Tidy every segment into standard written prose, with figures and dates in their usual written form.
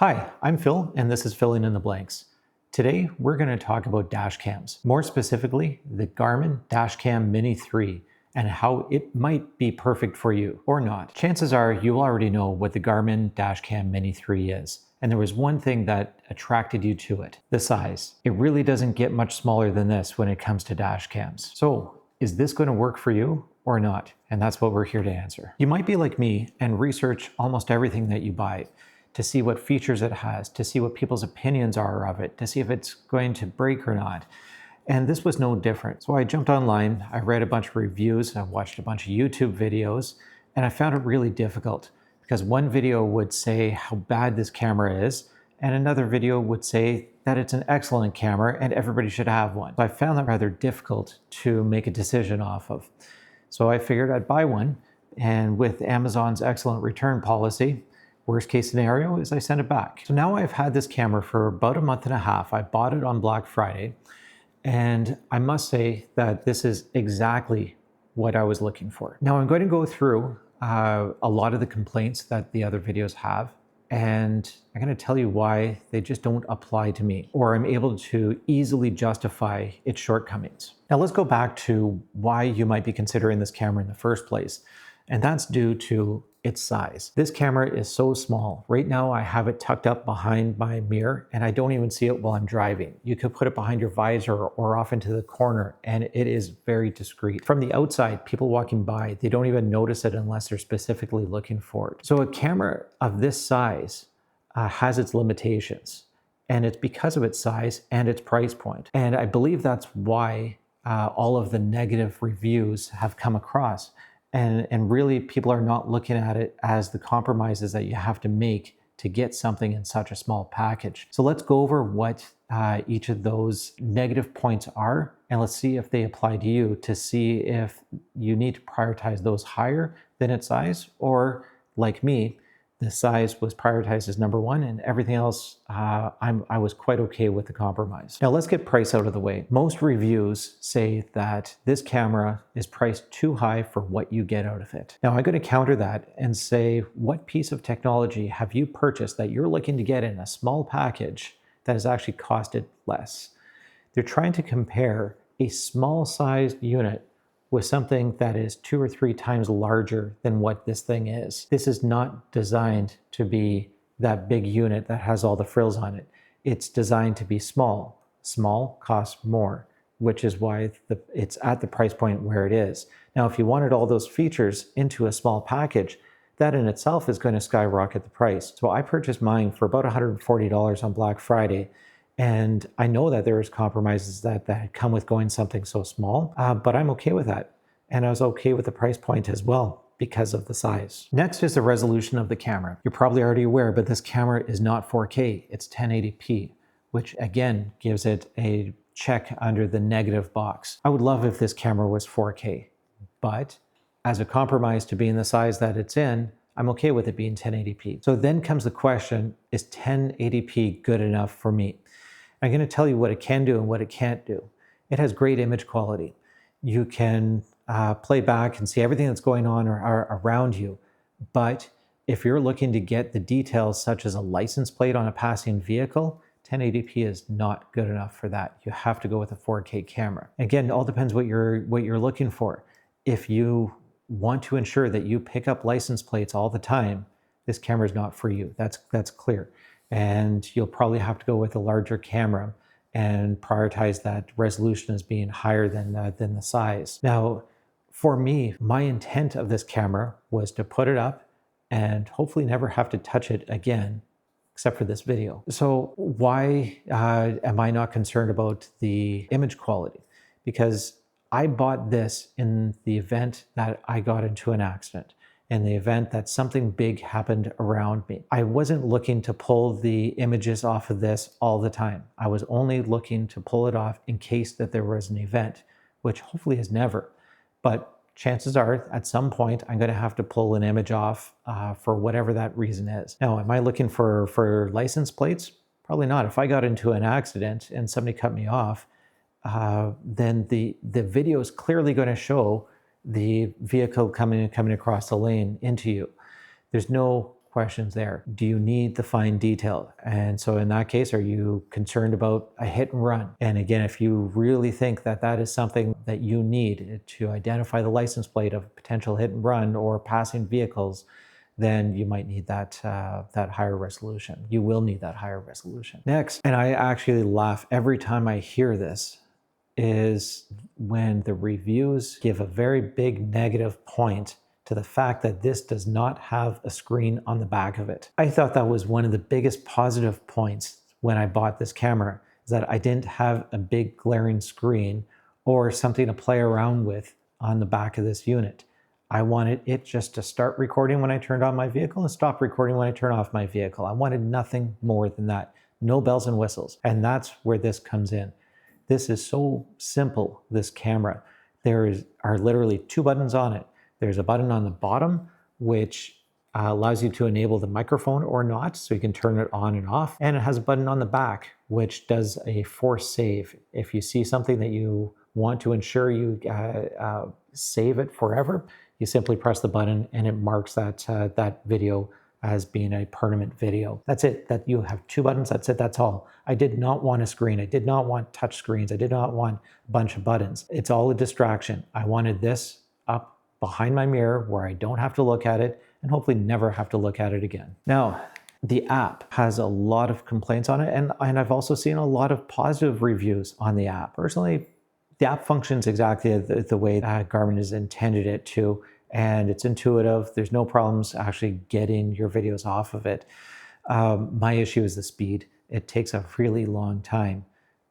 Hi, I'm Phil, and this is Filling in the Blanks. Today, we're going to talk about dash cams, more specifically, the Garmin Dashcam Mini 3, and how it might be perfect for you or not. Chances are you already know what the Garmin Dashcam Mini 3 is, and there was one thing that attracted you to it, the size. It really doesn't get much smaller than this when it comes to dash cams. So, is this going to work for you or not? And that's what we're here to answer. You might be like me and research almost everything that you buy, to see what features it has, to see what people's opinions are of it, to see if it's going to break or not. And this was no different. So I jumped online, I read a bunch of reviews, I watched a bunch of YouTube videos, and I found it really difficult because one video would say how bad this camera is, and another video would say that it's an excellent camera and everybody should have one. So I found that rather difficult to make a decision off of. So I figured I'd buy one, and with Amazon's excellent return policy, worst case scenario is I send it back. So now I've had this camera for about a month and a half. I bought it on Black Friday, and I must say that this is exactly what I was looking for. Now I'm going to go through a lot of the complaints that the other videos have, and I'm going to tell you why they just don't apply to me, or I'm able to easily justify its shortcomings. Now let's go back to why you might be considering this camera in the first place, and that's due to its size. This camera is so small. Right now I have it tucked up behind my mirror and I don't even see it while I'm driving. You could put it behind your visor or off into the corner and it is very discreet. From the outside, people walking by, they don't even notice it unless they're specifically looking for it. So a camera of this size has its limitations, and it's because of its size and its price point. And I believe that's why all of the negative reviews have come across. And really, people are not looking at it as the compromises that you have to make to get something in such a small package. So let's go over what each of those negative points are, and let's see if they apply to you, to see if you need to prioritize those higher than its size, or like me, the size was prioritized as number one, and everything else, I was quite okay with the compromise. Now let's get price out of the way. Most reviews say that this camera is priced too high for what you get out of it. Now I'm going to counter that and say, what piece of technology have you purchased that you're looking to get in a small package that has actually costed less? They're trying to compare a small sized unit with something that is 2 or 3 times larger than what this thing is. This is not designed to be that big unit that has all the frills on it. It's designed to be small. Small costs more, which is why it's at the price point where it is. Now, if you wanted all those features into a small package, that in itself is going to skyrocket the price. So I purchased mine for about $140 on Black Friday. And I know that there's compromises that come with going something so small, but I'm okay with that. And I was okay with the price point as well because of the size. Next is the resolution of the camera. You're probably already aware, but this camera is not 4K, it's 1080p, which again gives it a check under the negative box. I would love if this camera was 4K, but as a compromise to being the size that it's in, I'm okay with it being 1080p. So then comes the question, is 1080p good enough for me? I'm going to tell you what it can do and what it can't do. It has great image quality. You can play back and see everything that's going on around you. But if you're looking to get the details such as a license plate on a passing vehicle, 1080p is not good enough for that. You have to go with a 4K camera. Again, it all depends what you're looking for. If you want to ensure that you pick up license plates all the time, this camera is not for you. That's clear. And you'll probably have to go with a larger camera and prioritize that resolution as being higher than the size. Now, for me, my intent of this camera was to put it up and hopefully never have to touch it again, except for this video. So why am I not concerned about the image quality? Because I bought this in the event that I got into an accident, in the event that something big happened around me. I wasn't looking to pull the images off of this all the time. I was only looking to pull it off in case that there was an event, which hopefully is never. But chances are at some point I'm going to have to pull an image off for whatever that reason is. Now, am I looking for license plates? Probably not. If I got into an accident and somebody cut me off, then the video is clearly going to show the vehicle coming across the lane into you. There's no questions there. Do you need the fine detail? And so in that case, are you concerned about a hit and run? And again, if you really think that that is something that you need to identify the license plate of potential hit and run or passing vehicles, then you might need that higher resolution. You will need that higher resolution. Next, and I actually laugh every time I hear this, is when the reviews give a very big negative point to the fact that this does not have a screen on the back of it. I thought that was one of the biggest positive points when I bought this camera, is that I didn't have a big glaring screen or something to play around with on the back of this unit. I wanted it just to start recording when I turned on my vehicle and stop recording when I turn off my vehicle. I wanted nothing more than that. No bells and whistles. And that's where this comes in. This is so simple, this camera. There are literally two buttons on it. There's a button on the bottom, which allows you to enable the microphone or not, so you can turn it on and off. And it has a button on the back, which does a force save. If you see something that you want to ensure you save it forever, you simply press the button and it marks that video as being a permanent video. That's it. That you have two buttons. That's it. That's all. I did not want a screen. I did not want touch screens. I did not want a bunch of buttons. It's all a distraction. I wanted this up behind my mirror where I don't have to look at it and hopefully never have to look at it again. Now, the app has a lot of complaints on it, and I've also seen a lot of positive reviews on the app. Personally, the app functions exactly the way Garmin has intended it to, and it's intuitive. There's no problems actually getting your videos off of it. My issue is the speed. It takes a really long time.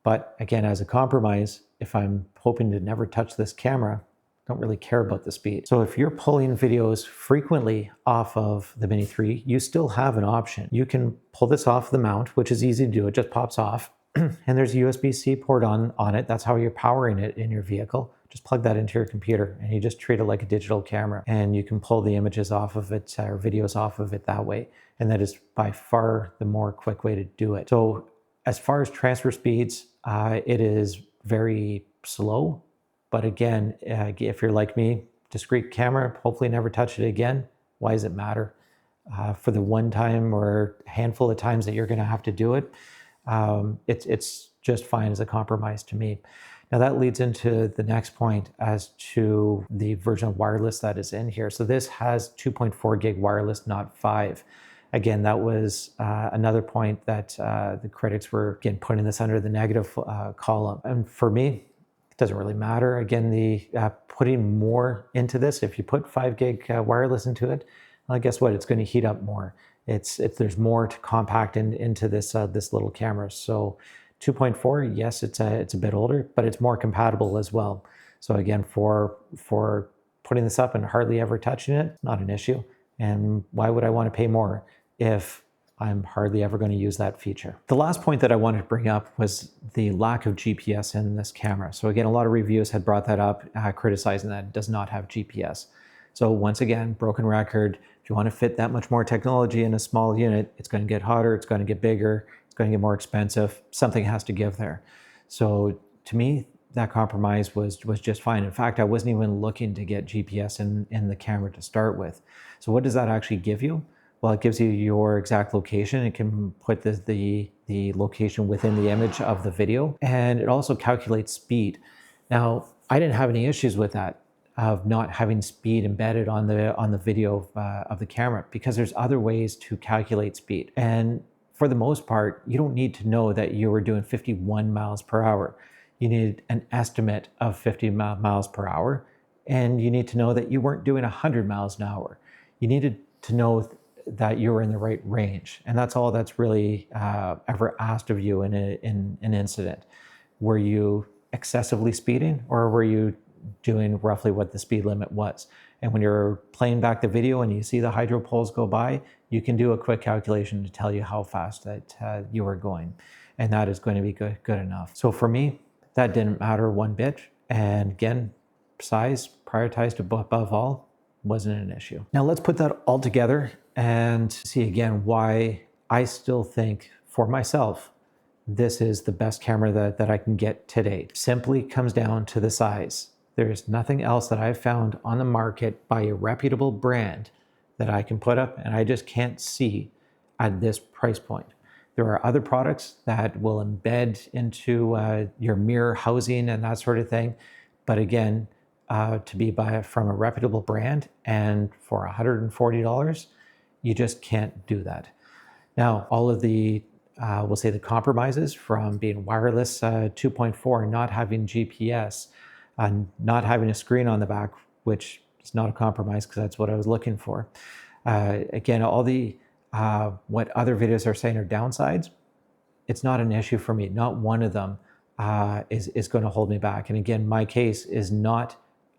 But again, as a compromise, if I'm hoping to never touch this camera, I don't really care about the speed. So if you're pulling videos frequently off of the Mini 3, you still have an option. You can pull this off the mount, which is easy to do. It just pops off. And there's a USB-C port on it. That's how you're powering it in your vehicle. Just plug that into your computer and you just treat it like a digital camera, and you can pull the images off of it or videos off of it that way. And that is by far the more quick way to do it. So as far as transfer speeds, it is very slow. But again, if you're like me, discrete camera, hopefully never touch it again. Why does it matter? For the one time or handful of times that you're going to have to do it, it's just fine as a compromise to me. Now that leads into the next point as to the version of wireless that is in here. So this has 2.4 gig wireless, not 5. Again, that was another point that the critics were, again, putting this under the negative column. And for me, it doesn't really matter. Again, the putting more into this, if you put 5 gig wireless into it, well, guess what? It's going to heat up more. There's more to compact into this little camera. So 2.4, yes, it's a bit older, but it's more compatible as well. So again, for putting this up and hardly ever touching it, not an issue. And why would I want to pay more if I'm hardly ever going to use that feature? The last point that I wanted to bring up was the lack of GPS in this camera. So again, a lot of reviews had brought that up, criticizing that it does not have GPS. So once again, broken record. If you want to fit that much more technology in a small unit, it's going to get hotter, it's going to get bigger, it's going to get more expensive. Something has to give there. So to me, that compromise was just fine. In fact, I wasn't even looking to get GPS in the camera to start with. So what does that actually give you? Well, it gives you your exact location. It can put the location within the image of the video, and it also calculates speed. Now, I didn't have any issues with that, of not having speed embedded on the video of the camera, because there's other ways to calculate speed. And for the most part, you don't need to know that you were doing 51 miles per hour. You need an estimate of 50 miles per hour, and you need to know that you weren't doing 100 miles an hour. You needed to know that you were in the right range, and that's all that's really ever asked of you in an incident. Were you excessively speeding, or were you doing roughly what the speed limit was? And when you're playing back the video and you see the hydro poles go by, you can do a quick calculation to tell you how fast that you were going, and that is going to be good enough. So for me, that didn't matter one bit. And again, size prioritized above all wasn't an issue. Now let's put that all together and see again why I still think for myself this is the best camera that I can get today. Simply comes down to the size. There's nothing else that I've found on the market by a reputable brand that I can put up, and I just can't see at this price point. There are other products that will embed into your mirror housing and that sort of thing. But again, to be from a reputable brand and for $140, you just can't do that. Now, all of the, we'll say the compromises from being wireless 2.4 and not having GPS, not having a screen on the back, which is not a compromise because that's what I was looking for. Again, all the what other videos are saying are downsides, it's not an issue for me. Not one of them is going to hold me back. And again, my case is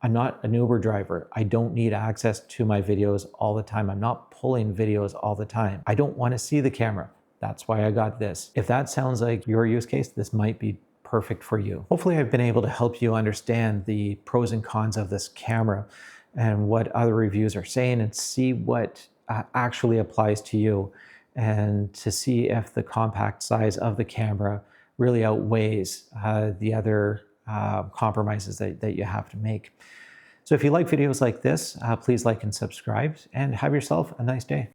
I'm not an Uber driver. I don't need access to my videos all the time. I'm not pulling videos all the time. I don't want to see the camera. That's why I got this. If that sounds like your use case, this might be perfect for you. Hopefully I've been able to help you understand the pros and cons of this camera and what other reviews are saying, and see what actually applies to you, and to see if the compact size of the camera really outweighs the other compromises that you have to make. So if you like videos like this, please like and subscribe, and have yourself a nice day.